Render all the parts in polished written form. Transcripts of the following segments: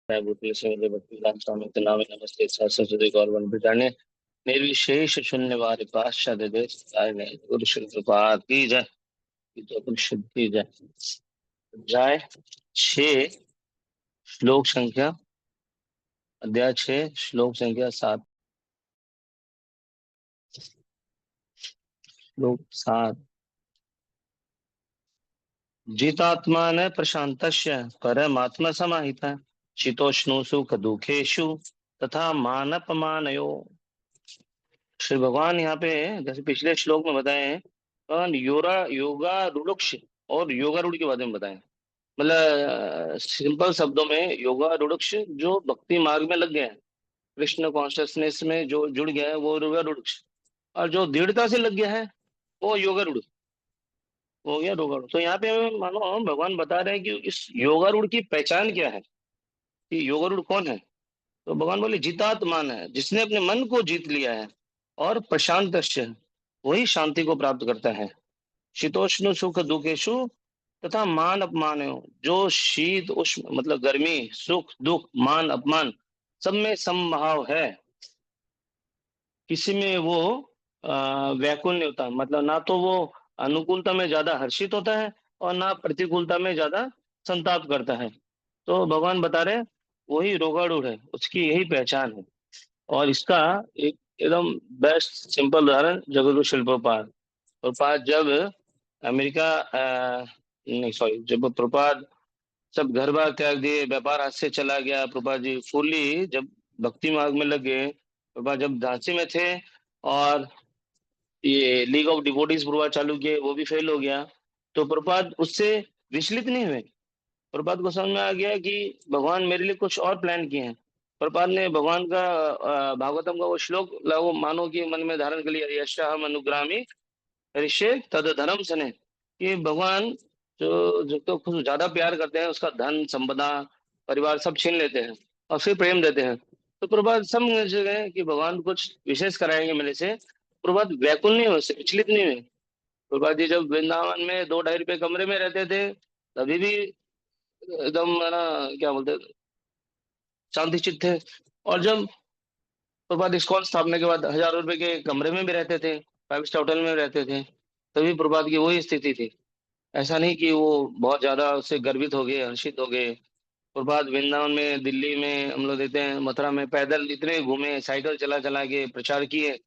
भूतले से भक्ति स्वामी नाम नमस्ते सरस्वती गौरव प्रचारणे निर्विशेष शून्यवाद पाश्चात्य देश गुरु श्री कृपा की जय। तो परिषद की जय। अध्याय 6 श्लोक संख्या अध्याय 6 श्लोक संख्या 7 श्लोक 7 जितात्मान प्रशांतस्य परमात्मा समाहिता शीतोष्णु सुख दुखेषु तथा मानपमानयो। श्री भगवान यहाँ पे जैसे पिछले श्लोक में बताए हैं योगा रुक्ष और योगारूढ़ के बारे में बताएं। मतलब सिंपल शब्दों में योगारूढ़ जो भक्ति मार्ग में लग गए हैं, कृष्ण कॉन्शियसनेस में जो जुड़ गया है वो योगारूढ़, और जो दृढ़ता से लग गया है वो योगारूढ़ हो गया रोगारूढ़। तो यहाँ पे मानो भगवान बता रहे हैं कि इस योगारूढ़ की पहचान क्या है, कि योगारूढ़ कौन है। तो भगवान बोले जितात्मान है, जिसने अपने मन को जीत लिया है, और प्रशांत वही शांति को प्राप्त करता है। शीतोष्ण सुख दुखेशु तथा मान अपमान, जो शीत उष्ण मतलब गर्मी सुख दुख मान अपमान सब में समभाव है, किसी में वो व्याकुल नहीं होता। मतलब ना तो वो अनुकूलता में ज्यादा हर्षित होता है और ना प्रतिकूलता में ज्यादा संताप करता है। तो भगवान बता रहे वही रोगाड़ूढ़ है, उसकी यही पहचान है। और इसका एक एकदम बेस्ट सिंपल उदाहरण जगतगुरु शिल प्रभुपाद। प्रभुपाद जब अमेरिका नहीं सॉरी जब प्रभुपाद सब घर बार त्याग दिए, व्यापार हाथ से चला गया, प्रभुपाद जी फुल्ली जब भक्ति मार्ग में लग गए, प्रभुपाद जब झांसी में थे और ये लीग ऑफ डिवोटीज प्रभुपाद चालू किए वो भी फेल हो गया, तो प्रभुपाद उससे विचलित नहीं हुए। प्रभुपाद को समझ में आ गया कि भगवान मेरे लिए कुछ और प्लान किए हैं। प्रभुपाद ने भगवान का भागवतम का वो श्लोक वो मानो कि मन में धारण कर लिया, यशाहम अनुग्रामी ऋषि तद धर्म सने, कि भगवान जो तो कुछ ज्यादा प्यार करते हैं उसका धन संपदा परिवार सब छीन लेते हैं और फिर प्रेम देते हैं। तो प्रभुपाद समझ गए कि भगवान कुछ विशेष कराएंगे मेरे से। प्रभुपाद व्याकुल नहीं हुए, विचलित नहीं हुए। प्रभुपाद जी जब वृंदावन में 2-2.5 रुपए कमरे में रहते थे तभी भी एकदम है ना, क्या बोलते हैं, शांति चित्त थे। और जब प्रभात इस्कॉन स्थापना के बाद हजारों रुपए के कमरे में भी रहते थे, 5 स्टार होटल में भी रहते थे, तभी प्रभात की वही स्थिति थी। ऐसा नहीं कि वो बहुत ज्यादा उससे गर्वित हो गए हर्षित हो गए। प्रभात वृंदावन में दिल्ली में हम लोग देते हैं मथुरा में पैदल इतने घूमे, साइकिल चला चला के प्रचार किए,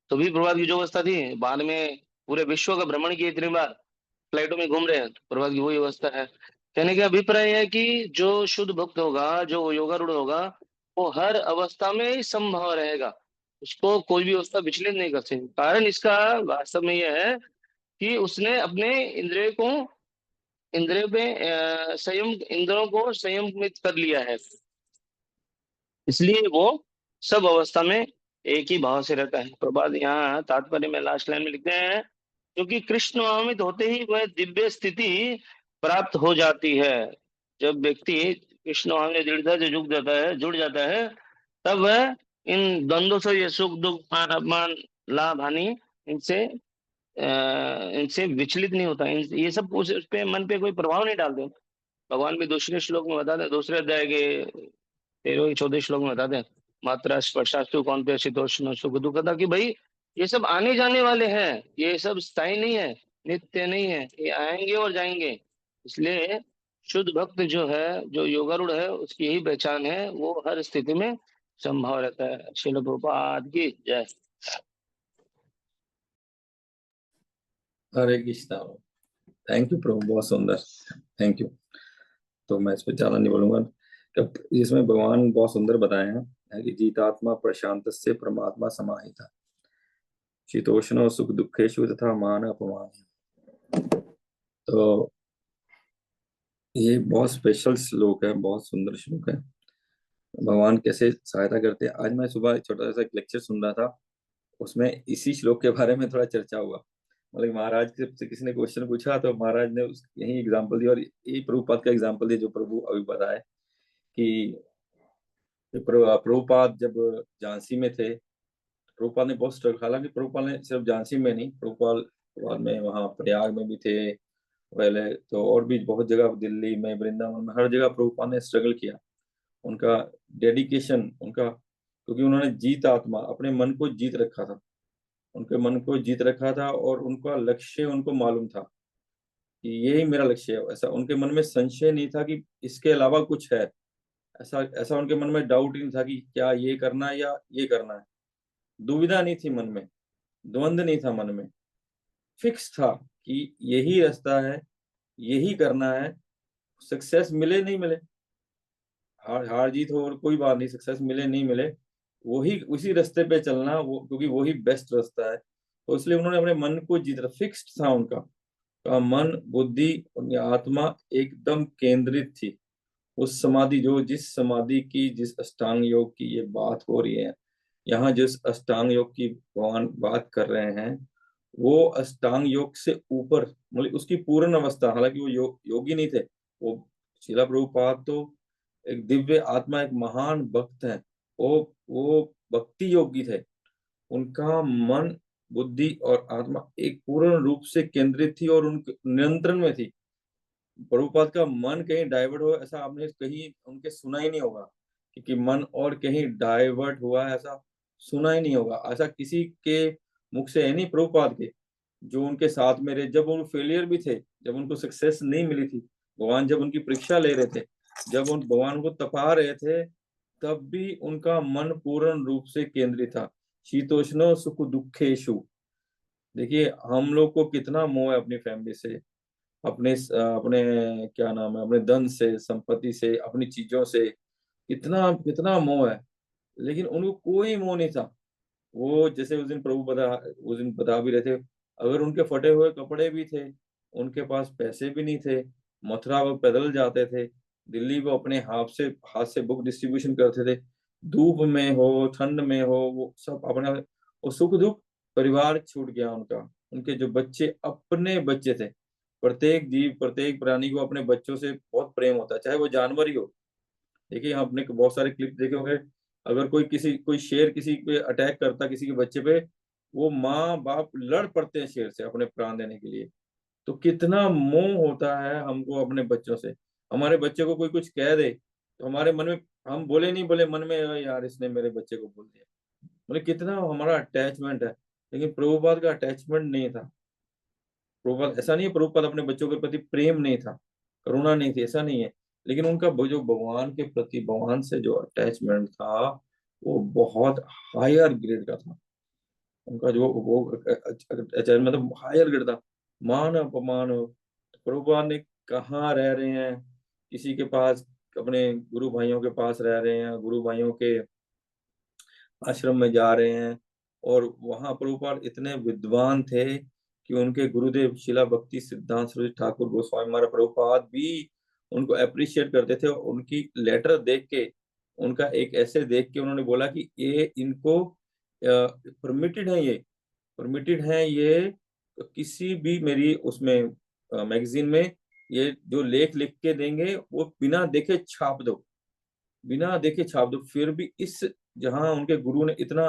तो भी प्रभात की जो अवस्था थी। बाद में पूरे विश्व का भ्रमण किए इतनी बार, फ्लाइटों में घूम रहे हैं, तो प्रभात की वही अवस्था है। कहने का अभिप्राय है कि जो शुद्ध भक्त होगा, जो योगारूढ़ होगा, वो हर अवस्था में ही संभव रहेगा, उसको कोई भी अवस्था विचलित नहीं कर सकती। कारण इसका वास्तव में यह है कि उसने अपने इंद्रियों पे संयम, इंद्रियों को संयमित कर लिया है, इसलिए वो सब अवस्था में एक ही भाव से रहता है। प्रभात यहाँ तात्पर्य में लास्ट लाइन में लिखते हैं, क्योंकि कृष्ण भावित होते ही वह दिव्य स्थिति प्राप्त हो जाती है। जब व्यक्ति कृष्ण भाव में दृढ़ता से जुड़ जाता है, तब वह इन द्वंद्वों से, ये सुख दुख मान अपमान लाभ हानि, इनसे इनसे विचलित नहीं होता। ये सब उस पे मन पे कोई प्रभाव नहीं डालते। भगवान भी दूसरे श्लोक में बताते हैं, दूसरे अध्याय के 13-14 श्लोक में बताते हैं, मात्रा स्पर्शास्तु कौन पे शीतोष्ण सुख दुख था, कि भाई ये सब आने जाने वाले हैं, ये सब स्थायी नहीं है, नित्य नहीं है, ये आएंगे और जाएंगे। इसलिए शुद्ध भक्त जो है, जो योगारूढ़ है, उसकी यही पहचान है, वो हर स्थिति में संभव रहता है। श्रील प्रभुपाद की जय। हरे कृष्णा। थैंक यू प्रभु, बहुत सुंदर, थैंक यू। तो मैं इस पर ज्यादा नहीं बोलूंगा। इसमें भगवान बहुत सुंदर बताए हैं कि जीतात्मा प्रशांत से परमात्मा समाहिता शीतोष्ण सुख दुखेशु तथा मान अपमान। तो ये बहुत स्पेशल श्लोक है, बहुत सुंदर श्लोक है। भगवान कैसे सहायता करते हैं। आज मैं सुबह छोटा सा एक लेक्चर सुन रहा था, उसमें इसी श्लोक के बारे में थोड़ा चर्चा हुआ। मतलब महाराज से किसी ने क्वेश्चन पूछा तो महाराज ने यही एग्जांपल दिया, और यही प्रभुपाद का एग्जांपल दिया जो प्रभु अभी बताए कि प्रभुपाद जब झांसी में थे, प्रभुपाद ने बहुत स्ट्रगल, हालांकि प्रभुपाद ने सिर्फ झांसी में नहीं, प्रभुपाद में वहाँ प्रयाग में भी थे पहले, तो और भी बहुत जगह, दिल्ली में, वृंदावन में, हर जगह प्रभुपाद ने स्ट्रगल किया। उनका डेडिकेशन, उनका, क्योंकि उन्होंने जीत आत्मा, अपने मन को जीत रखा था, उनके मन को जीत रखा था, और उनका लक्ष्य उनको मालूम था कि यही मेरा लक्ष्य है। ऐसा उनके मन में संशय नहीं था कि इसके अलावा कुछ है। ऐसा ऐसा उनके मन में डाउट ही नहीं था कि क्या ये करना है या ये करना है। दुविधा नहीं थी मन में, द्वंद नहीं था मन में, फिक्स था कि यही रास्ता है, यही करना है। सक्सेस मिले नहीं मिले, हार हार जीत हो और कोई बात नहीं, सक्सेस मिले नहीं मिले, वही उसी रास्ते पे चलना, वो क्योंकि वही बेस्ट रास्ता है। तो इसलिए उन्होंने अपने मन को जीत, फिक्स्ड था उनका, का मन बुद्धि, उनकी आत्मा एकदम केंद्रित थी। उस समाधि, जो जिस समाधि की, जिस अष्टांग योग की ये बात हो रही है, यहाँ जिस अष्टांग योग की भगवान बात कर रहे हैं, वो अष्टांग योग से ऊपर, मतलब उसकी पूर्ण अवस्था, हालांकि वो योगी नहीं थे। वो शिला प्रभुपाद तो एक दिव्य आत्मा, एक महान भक्त है। वो भक्ति योगी थे। उनका मन बुद्धि और आत्मा एक पूर्ण रूप से केंद्रित थी और उनके नियंत्रण में थी। प्रभुपाद का मन कहीं डाइवर्ट हो, ऐसा आपने कहीं उनके सुना ही नहीं होगा कि मन और कहीं डाइवर्ट हुआ है, ऐसा सुना ही नहीं होगा। ऐसा किसी के मुख से है नहीं, प्रभुपाद के, जो उनके साथ में रहे, जब वो फेलियर भी थे, जब उनको सक्सेस नहीं मिली थी, भगवान जब उनकी परीक्षा ले रहे थे, जब उन भगवान को तपा रहे थे, तब भी उनका मन पूर्ण रूप से केंद्रित था। शीतोष्ण सुख दुखेशु। देखिए, हम लोग को कितना मोह है अपनी फैमिली से, अपने अपने क्या नाम है, अपने धन से, संपत्ति से, अपनी चीजों से, कितना कितना मोह है। लेकिन उनको कोई मोह नहीं था। वो जैसे उस दिन बता भी रहे थे, अगर उनके फटे हुए कपड़े भी थे, उनके पास पैसे भी नहीं थे, मथुरा वो पैदल जाते थे, दिल्ली वो अपने हाथ से बुक डिस्ट्रीब्यूशन करते थे, धूप में हो, ठंड में हो, वो सब अपना, वो सुख दुख, परिवार छूट गया उनका। उनके जो बच्चे अपने बच्चे थे, प्रत्येक जीव, प्रत्येक प्राणी को अपने बच्चों से बहुत प्रेम होता है, चाहे वो जानवर ही हो। देखिए, आपने बहुत सारे क्लिप देखे होंगे, अगर कोई शेर किसी पे अटैक करता, किसी के बच्चे पे, वो माँ बाप लड़ पड़ते हैं शेर से अपने प्राण देने के लिए। तो कितना मोह होता है हमको अपने बच्चों से। हमारे बच्चे को कोई कुछ कह दे तो हमारे मन में, हम बोले नहीं बोले, मन में "अरे यार, इसने मेरे बच्चे को बोल दिया", मतलब कितना हमारा अटैचमेंट है। लेकिन प्रभुपाद का अटैचमेंट नहीं था। प्रभुपाद ऐसा नहीं है, प्रभुपाद अपने बच्चों के प्रति प्रेम नहीं था, करुणा नहीं थी, ऐसा नहीं है। लेकिन उनका जो भगवान के प्रति, भगवान से जो अटैचमेंट था, वो बहुत हायर ग्रेड का था। उनका जो वो अटैचमेंट, मतलब हायर ग्रेड था। मान अपमान, प्रभुपाद ने कहाँ रह रहे हैं, किसी के पास, अपने गुरु भाइयों के पास रह रहे हैं, गुरु भाइयों के आश्रम में जा रहे हैं, और वहां प्रभुपाद इतने विद्वान थे कि उनके गुरुदेव शिला भक्ति सिद्धांत सरस्वती ठाकुर गोस्वामी महाराज प्रभुपाद भी उनको अप्रिशिएट करते थे। और उनकी लेटर देख के, उनका एक ऐसे देख के उन्होंने बोला कि ये इनको परमिटेड है, ये परमिटेड है, ये किसी भी मेरी उसमें मैगजीन में ये जो लेख लिख के देंगे, वो बिना देखे छाप दो, बिना देखे छाप दो। फिर भी इस, जहां उनके गुरु ने इतना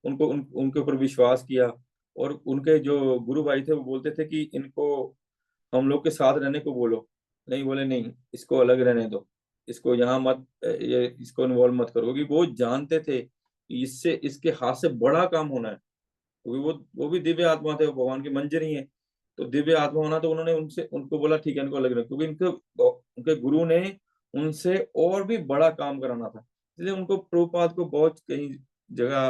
उनके ऊपर विश्वास किया, और उनके जो गुरु भाई थे वो बोलते थे कि इनको हम लोग के साथ रहने को बोलो, नहीं बोले नहीं, इसको अलग रहने दो, इसको यहाँ मत, ये इसको इन्वॉल्व मत करो, क्योंकि वो जानते थे कि इससे, इसके हाथ से बड़ा काम होना है। क्योंकि वो भी दिव्य आत्मा थे, वो भगवान के मंजर ही है। तो दिव्य आत्मा होना, तो उन्होंने उनसे उनको बोला ठीक है, इनको अलग रखो, क्योंकि इनके उनके गुरु ने उनसे और भी बड़ा काम कराना था। इसलिए उनको प्रभुपाद को बहुत कई जगह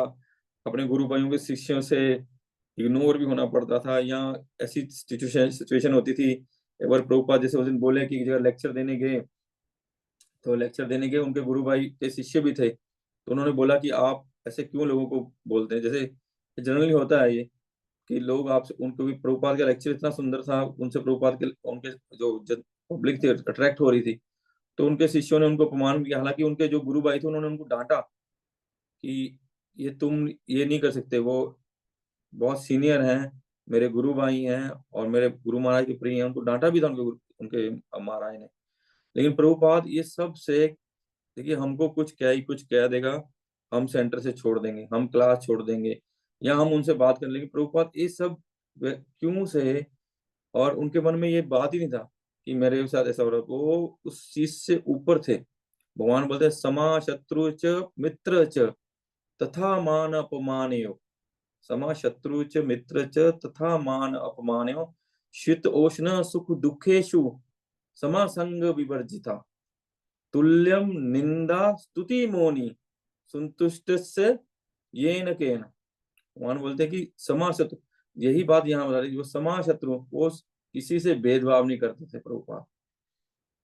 अपने गुरु भाइयों के शिष्यों से इग्नोर भी होना पड़ता था, या ऐसी सिचुएशन होती थी। एक बार प्रभुपाद जैसे उस दिन बोले कि एक जगह लेक्चर देने गए, तो लेक्चर देने गए, उनके गुरु भाई के शिष्य भी थे, तो उन्होंने बोला कि आप ऐसे क्यों लोगों को बोलते हैं, जैसे जनरली होता है ये कि लोग आपसे, उनको भी प्रभुपाद का लेक्चर इतना सुंदर था, उनसे प्रभुपाद के, उनके जो पब्लिक थी अट्रैक्ट हो रही थी, तो उनके शिष्यों ने उनको अपमान किया। हालांकि उनके जो गुरु भाई थे, उन्होंने उनको डांटा कि ये तुम ये नहीं कर सकते, वो बहुत सीनियर हैं, मेरे गुरु भाई हैं, और मेरे गुरु महाराज के प्रिय हैं। उनको डांटा भी था उनके महाराज ने। लेकिन प्रभुपाद ये सब से, देखिए, हमको कुछ कह देगा, हम सेंटर से छोड़ देंगे, हम क्लास छोड़ देंगे, या हम उनसे बात कर लेंगे, प्रभुपाद ये सब क्यों से। और उनके मन में ये बात ही नहीं था कि मेरे साथ ऐसा हो रहा है। वो उस चीज से ऊपर थे, भगवान बोलते हैं समा शत्रु च मित्र च तथा मान अपमानयो। समा शत्रु च मित्र च तथा मान अपमानयो। शीत ओष्ण सुख दुखेषु समा संग विवर्जिता। तुल्यम निंदा स्तुति मोनि संतुष्ट से येन केन। भगवान बोलते हैं कि समा शत्रु, यही बात यहाँ बता रही, जो समा शत्रु वो किसी से भेदभाव नहीं करते थे प्रभुपाद।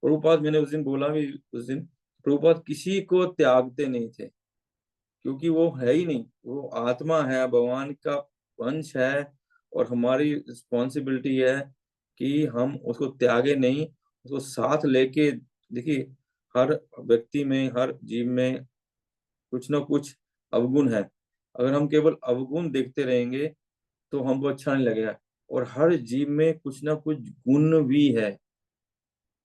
प्रभुपाद मैंने उस दिन बोला भी, उस दिन प्रभुपाद किसी को त्यागते नहीं थे, क्योंकि वो है ही नहीं, वो आत्मा है, भगवान का अंश है, और हमारी रिस्पॉन्सिबिलिटी है कि हम उसको त्यागे नहीं, उसको साथ लेके। देखिए, हर व्यक्ति में, हर जीव में कुछ ना कुछ अवगुण है। अगर हम केवल अवगुण देखते रहेंगे तो हमको अच्छा नहीं लगेगा, और हर जीव में कुछ ना कुछ गुण भी है।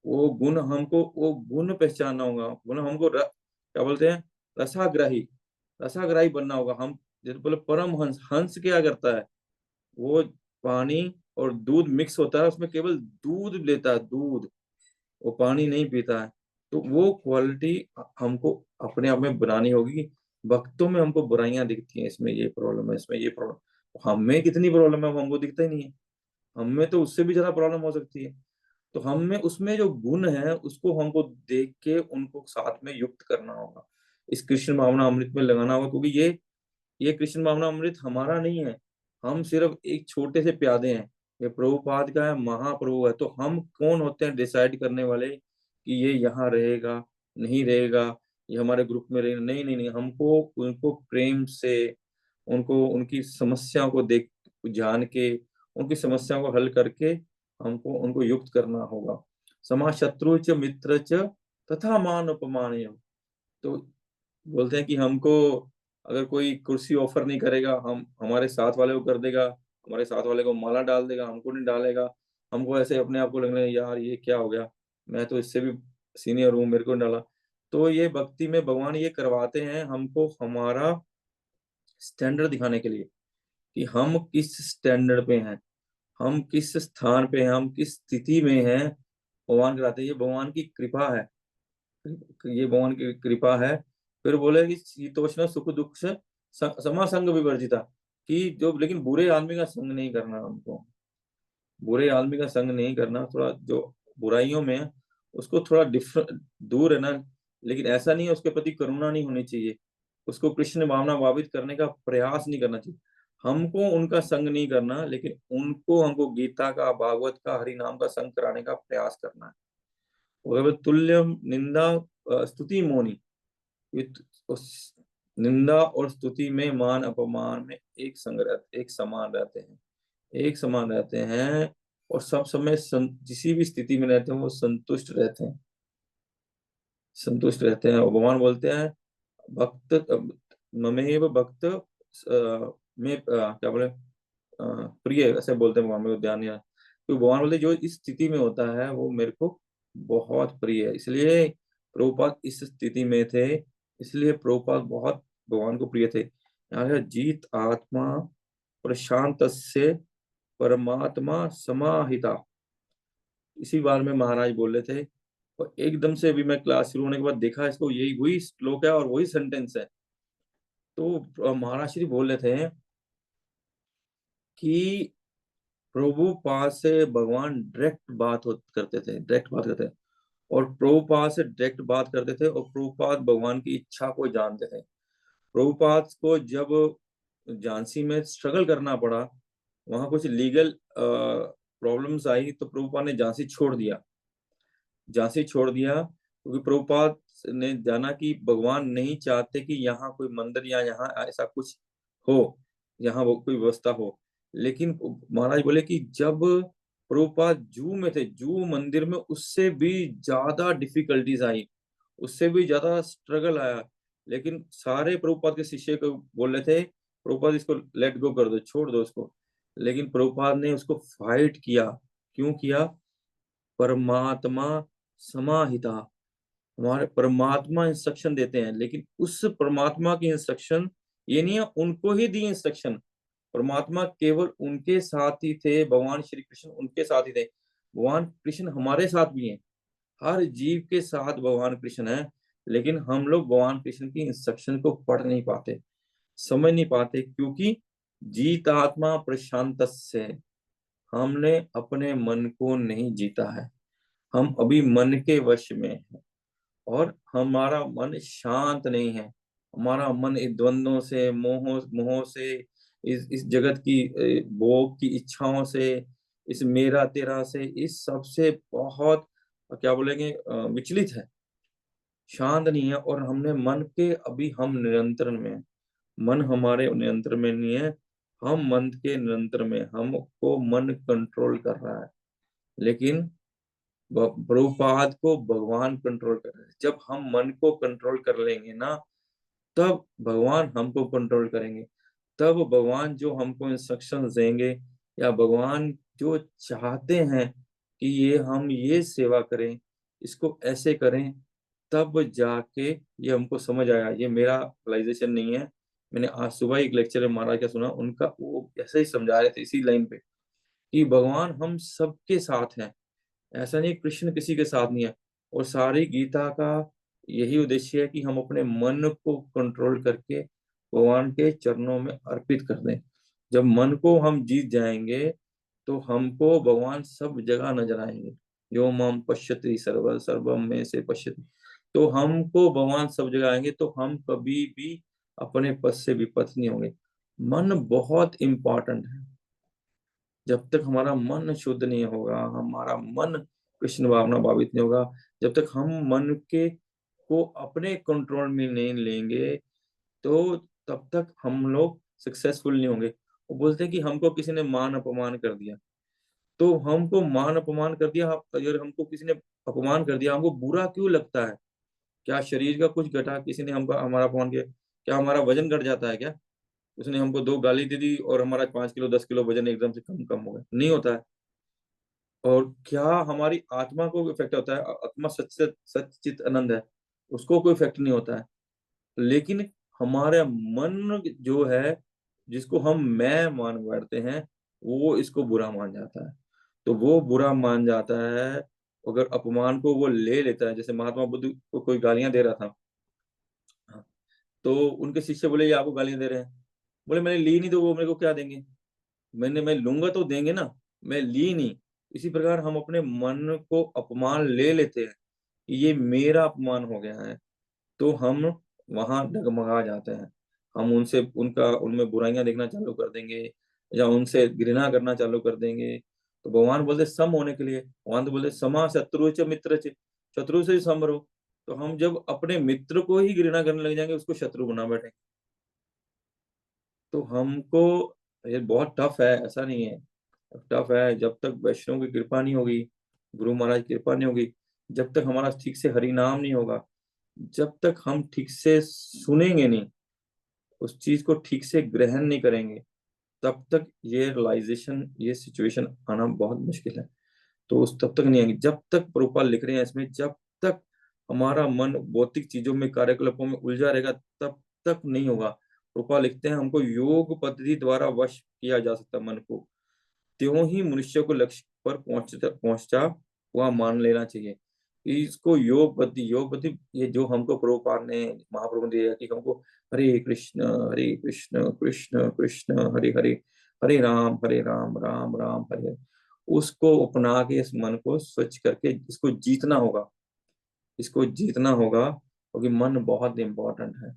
वो गुण पहचानना होगा, गुण हमको क्या बोलते हैं, रसाग्राही, रसाग्राही बनना होगा। हम जैसे बोले परम हंस, हंस क्या करता है, वो पानी और दूध मिक्स होता है, उसमें केवल दूध लेता है, दूध, वो पानी नहीं पीता है। तो वो क्वालिटी हमको अपने आप में बनानी होगी। भक्तों में हमको बुराइयां दिखती हैं, इसमें ये प्रॉब्लम है, इसमें ये प्रॉब्लम, हम में कितनी प्रॉब्लम है वो हमको दिखता ही नहीं है। हम में तो उससे भी ज्यादा प्रॉब्लम हो सकती है। तो हम में उसमें जो गुण है उसको हमको देख के उनको साथ में युक्त करना होगा, इस कृष्ण भावना अमृत में लगाना होगा, क्योंकि ये कृष्ण भावना अमृत हमारा नहीं है। हम सिर्फ एक छोटे से प्यादे हैं, ये प्रभुपाद का है, महाप्रभु है। तो हम कौन होते हैं डिसाइड करने वाले कि ये यहाँ रहेगा नहीं रहेगा, ये हमारे ग्रुप में रहेगा, नहीं नहीं नहीं। हमको उनको प्रेम से, उनको उनकी समस्याओं को देख, जान के, उनकी समस्याओं को हल करके हमको उनको युक्त करना होगा। समा शत्रु च मित्र च तथा मान उपमानय। तो बोलते हैं कि हमको अगर कोई कुर्सी ऑफर नहीं करेगा, हम हमारे साथ वाले को कर देगा, हमारे साथ वाले को माला डाल देगा, हमको नहीं डालेगा। हमको ऐसे अपने आप को लगने यार ये क्या हो गया, मैं तो इससे भी सीनियर हूँ, मेरे को नहीं डाला। तो ये भक्ति में भगवान ये करवाते हैं हमको, हमारा स्टैंडर्ड दिखाने के लिए, कि हम किस स्टैंडर्ड पे हैं, हम किस स्थान पे हैं, हम किस स्थिति में हैं। भगवान कराते हैं, ये भगवान की कृपा है, ये भगवान की कृपा है। फिर बोले कि शीतोष्ण सुख दुख से समा संग विवर्जिता, कि जो, लेकिन बुरे आदमी का संग नहीं करना हमको, बुरे आदमी का संग नहीं करना, थोड़ा जो बुराइयों में है उसको थोड़ा डिफरेंट दूर है ना। लेकिन ऐसा नहीं है उसके प्रति करुणा नहीं होनी चाहिए, उसको कृष्ण भावना भावित करने का प्रयास नहीं करना चाहिए। हमको उनका संग नहीं करना, लेकिन उनको, हमको गीता का, भागवत का, हरि नाम का संग कराने का प्रयास करना है। और तुल्यम निंदा स्तुति मोनि, उस निंदा और स्तुति में, मान अपमान में एक संग रहते, एक समान रहते हैं, एक समान रहते हैं। और सब समय किसी भी स्थिति में रहते हैं वो संतुष्ट रहते हैं, संतुष्ट रहते हैं। और भगवान बोलते हैं भक्त ममेव भक्त में क्या बोले, प्रिय, ऐसे बोलते हैं भगवान, मेरे को ध्यान नहीं आ रहा। तो भगवान बोलते हैं, जो इस स्थिति में होता है वो मेरे को बहुत प्रिय है। इसलिए प्रभुपाद इस स्थिति में थे, इसलिए प्रभुपाद बहुत भगवान को प्रिय थे। यहाँ है जीत आत्मा प्रशांत से परमात्मा समाहिता, इसी बार में महाराज बोल रहे थे। और एकदम से अभी मैं क्लास शुरू होने के बाद देखा इसको, यही वही श्लोक है और वही सेंटेंस है। तो महाराज श्री बोल रहे थे कि प्रभुपाद से भगवान डायरेक्ट करते थे, डायरेक्ट बात करते थे, और प्रभुपाद से डायरेक्ट बात करते थे, और प्रभुपाद भगवान की इच्छा को जानते थे। प्रभुपाद को जब झांसी में स्ट्रगल करना पड़ा, वहां कुछ लीगल प्रॉब्लम्स आई, तो प्रभुपाद ने झांसी छोड़ दिया, झांसी छोड़ दिया, क्योंकि प्रभुपाद ने जाना कि भगवान नहीं चाहते कि यहाँ कोई मंदिर या यहाँ ऐसा कुछ हो, यहाँ वो कोई व्यवस्था हो। लेकिन महाराज बोले कि जब प्रभुपाद जू में थे, जू मंदिर में उससे भी ज्यादा डिफिकल्टीज आई, उससे भी ज्यादा स्ट्रगल आया। लेकिन सारे प्रभुपाद के शिष्य को बोल रहे थे प्रभुपाद इसको लेट गो कर दो, छोड़ दो उसको। लेकिन प्रभुपाद ने उसको फाइट किया। क्यों किया? परमात्मा समाहिता, हमारे परमात्मा इंस्ट्रक्शन देते हैं, लेकिन उस परमात्मा की इंस्ट्रक्शन ये नहीं है उनको ही दी इंस्ट्रक्शन। परमात्मा केवल उनके साथ ही थे, भगवान श्री कृष्ण उनके साथ ही थे। भगवान कृष्ण हमारे साथ भी हैं, हर जीव के साथ भगवान कृष्ण है। लेकिन हम लोग भगवान कृष्ण की इंस्ट्रक्शन को पढ़ नहीं पाते, समझ नहीं पाते, क्योंकि जीत आत्मा प्रशांत से, हमने अपने मन को नहीं जीता है। हम अभी मन के वश में हैं, और हमारा मन शांत नहीं है। हमारा मन इस द्वंद्वों से, मोह मोह से, इस जगत की भोग की इच्छाओं से, इस मेरा तेरा से, इस सब से बहुत क्या बोलेंगे विचलित है, शांत नहीं है। और हमने मन के अभी हम नियंत्रण में हैं। मन हमारे नियंत्रण में नहीं है, हम मन के नियंत्रण में, हमको मन कंट्रोल कर रहा है। लेकिन प्रभुपाद को भगवान कंट्रोल कर रहे हैं। जब हम मन को कंट्रोल कर लेंगे ना, तब भगवान हमको कंट्रोल करेंगे। तब भगवान जो हमको इंस्ट्रक्शन देंगे, या भगवान जो चाहते हैं कि ये हम ये सेवा करें, इसको ऐसे करें, तब जाके ये हमको समझ आया। ये मेरा रियलाइजेशन नहीं है, मैंने आज सुबह एक लेक्चर में महाराज क्या सुना, उनका वो ऐसे ही समझा रहे थे इसी लाइन पे, कि भगवान हम सबके साथ हैं। ऐसा नहीं कृष्ण किसी के साथ नहीं है। और सारी गीता का यही उद्देश्य है कि हम अपने मन को कंट्रोल करके भगवान के चरणों में अर्पित कर दें। जब मन को हम जीत जाएंगे, तो हमको भगवान सब जगह नजर आएंगे। यो माम पश्यति सर्व सर्वम में से पश्यति। तो हमको भगवान सब जगह आएंगे, तो हम कभी भी अपने पद से विपथ नहीं होंगे। मन बहुत इंपॉर्टेंट है। जब तक हमारा मन शुद्ध नहीं होगा, हमारा मन कृष्ण भावना भावित नहीं होगा, जब तक हम मन के को अपने कंट्रोल में नहीं लेंगे, तो तब तक हम लोग सक्सेसफुल नहीं होंगे। वो बोलते हैं कि हमको किसी ने मान अपमान कर दिया, तो हमको मान अपमान कर दिया, अगर हमको किसी ने अपमान कर दिया, हमको बुरा क्यों लगता है? क्या शरीर का कुछ घटा, किसी ने हमको हमारा अपमान किया, क्या हमारा वजन घट जाता है क्या? उसने हमको दो गाली दे दी और हमारा 5 किलो 10 किलो वजन एकदम से कम कम हो गया? नहीं होता है। और क्या हमारी आत्मा को इफेक्ट होता है? आत्मा सच सच चित आनंद है, उसको कोई इफेक्ट नहीं होता है। लेकिन हमारा मन जो है, जिसको हम मैं मान बैठते हैं, वो इसको बुरा मान जाता है। तो वो बुरा मान जाता है, अगर अपमान को वो ले लेता है। जैसे महात्मा बुद्ध को कोई गालियां दे रहा था, तो उनके शिष्य बोले ये आपको गालियां दे रहे हैं। बोले मैंने ली नहीं, तो वो मेरे को क्या देंगे? मैं लूंगा तो देंगे ना, मैं ली नहीं। इसी प्रकार हम अपने मन को अपमान ले लेते हैं कि ये मेरा अपमान हो गया है, तो हम वहां डगमगा जाते हैं। हम उनसे उनका उनमें बुराइयां देखना चालू कर देंगे, या उनसे घृणा करना चालू कर देंगे। तो भगवान बोलते सम होने के लिए, भगवान तो बोलते समा शत्रु च मित्र च, शत्रु से ही सम रहो। तो हम जब अपने मित्र को ही घृणा करने लग जाएंगे, उसको शत्रु बना बैठे, तो हमको ये बहुत टफ है। ऐसा नहीं है टफ है, जब तक वैष्णव की कृपा नहीं होगी, गुरु महाराज की कृपा नहीं होगी, जब तक हमारा ठीक से हरि नाम नहीं होगा, जब तक हम ठीक से सुनेंगे नहीं, उस चीज को ठीक से ग्रहण नहीं करेंगे, तब तक ये रियलाइजेशन, ये सिचुएशन आना बहुत मुश्किल है। तो उस तब तक नहीं आएंगे जब तक, प्रभुपाद लिख रहे हैं इसमें, जब तक हमारा मन भौतिक चीजों में, कार्यकलापों में उलझा रहेगा, तब तक नहीं होगा। प्रभुपाद लिखते हैं हमको योग पद्धति द्वारा वश किया जा सकता है मन को, त्यों ही मनुष्य को लक्ष्य पर पहुंचा हुआ मान लेना चाहिए। इसको योग पद्धति, ये जो हमको प्रभुपाद ने, महाप्रभु ने दिया कि हमको हरे कृष्ण कृष्ण कृष्ण हरे हरे, हरे राम राम राम हरे हरे, उसको अपना के इस मन को स्वच्छ करके इसको जीतना होगा। इसको जीतना होगा, क्योंकि मन बहुत इंपॉर्टेंट है।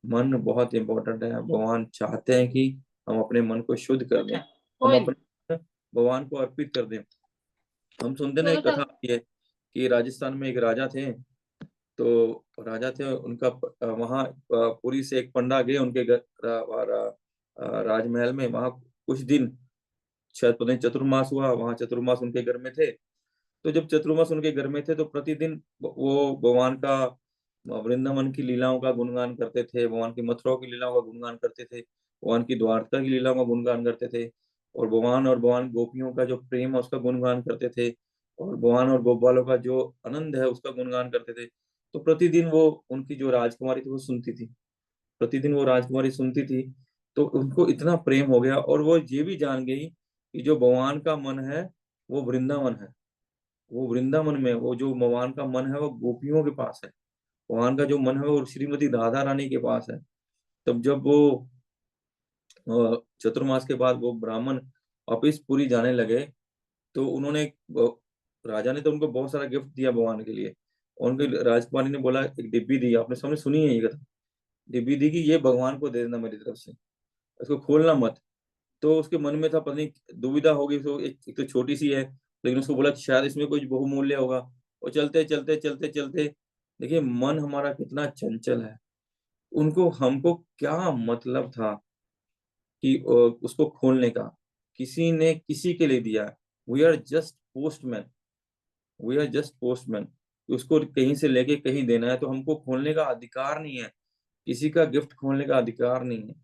मन बहुत इंपॉर्टेंट है। भगवान चाहते हैं कि हम अपने मन को शुद्ध कर दें, हम अपने भगवान को अर्पित कर दें। हम सुनते ना, एक कथा आती है कि राजस्थान में एक राजा थे। तो राजा थे उनका, वहाँ पुरी से एक पंडा गए उनके घर, राजमहल में। वहाँ कुछ दिन, शायद पता नहीं चतुर्मास हुआ, वहाँ चतुर्मास उनके घर में थे। तो जब चतुर्मास उनके घर में थे, तो प्रतिदिन वो भगवान का, वृंदावन की लीलाओं का गुणगान करते थे, भगवान की मथुरा की लीलाओं का गुणगान करते थे, भगवान की द्वारका की लीलाओं का गुणगान करते थे, और भगवान गोपियों का जो प्रेम है उसका गुणगान करते थे, और भगवान और गोपालों का जो आनंद है उसका गुणगान करते थे। तो प्रतिदिन वो, उनकी जो राजकुमारी थी वो सुनती थी, प्रतिदिन वो राजकुमारी सुनती थी। तो उनको इतना प्रेम हो गया, और वो ये भी जान गई कि जो भगवान का मन है वो वृंदावन है, वो वृंदावन में, वो जो भगवान का मन है वो गोपियों के पास है। भगवान का जो मन है वो श्रीमती राधा रानी के पास है। तब जब वो चतुर्मास के बाद वो ब्राह्मण वापिस पुरी जाने लगे, तो उन्होंने राजा ने तो उनको बहुत सारा गिफ्ट दिया भगवान के लिए। और उनके राजकुमारी ने बोला, एक डिब्बी दी, आपने सामने सुनी है ये कथा, डिब्बी दी कि ये भगवान को दे देना मेरी तरफ से, इसको खोलना मत। तो उसके मन में था, पता नहीं दुविधा होगी, तो एक तो छोटी सी है, लेकिन उसको बोला कि शायद इसमें कुछ बहुमूल्य होगा। और चलते चलते चलते चलते, देखिए मन हमारा कितना चंचल है। उनको हमको क्या मतलब था कि उसको खोलने का, किसी ने किसी के लिए दिया। We are just postman, we are just postman. उसको कहीं से लेके कहीं देना है, तो हमको खोलने का अधिकार नहीं है, किसी का गिफ्ट खोलने का अधिकार नहीं है।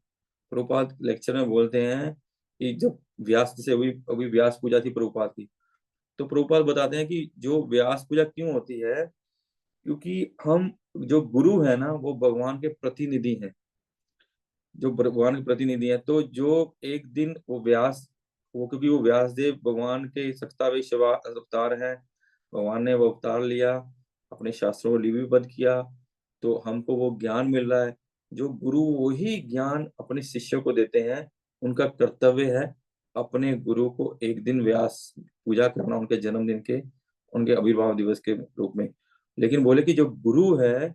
प्रभुपाद लेक्चर में बोलते हैं कि जब व्यास, जैसे अभी अभी व्यास पूजा थी प्रभुपाद की, तो प्रभुपाद बताते हैं कि जो व्यास पूजा क्यों होती है, क्योंकि हम, जो गुरु है ना, वो भगवान के प्रतिनिधि हैं, जो भगवान के प्रतिनिधि हैं। तो जो एक दिन वो व्यास, वो क्योंकि वो व्यास देव भगवान के 27वें अवतार है, भगवान ने वो अवतार लिया, अपने शास्त्रों को लिपिबद्ध किया, तो हमको वो ज्ञान मिल रहा है। जो गुरु वही ज्ञान अपने शिष्यों को देते हैं, उनका कर्तव्य है अपने गुरु को एक दिन व्यास पूजा करना, उनके जन्मदिन के, उनके आविर्भाव दिवस के रूप में। लेकिन बोले कि जो गुरु है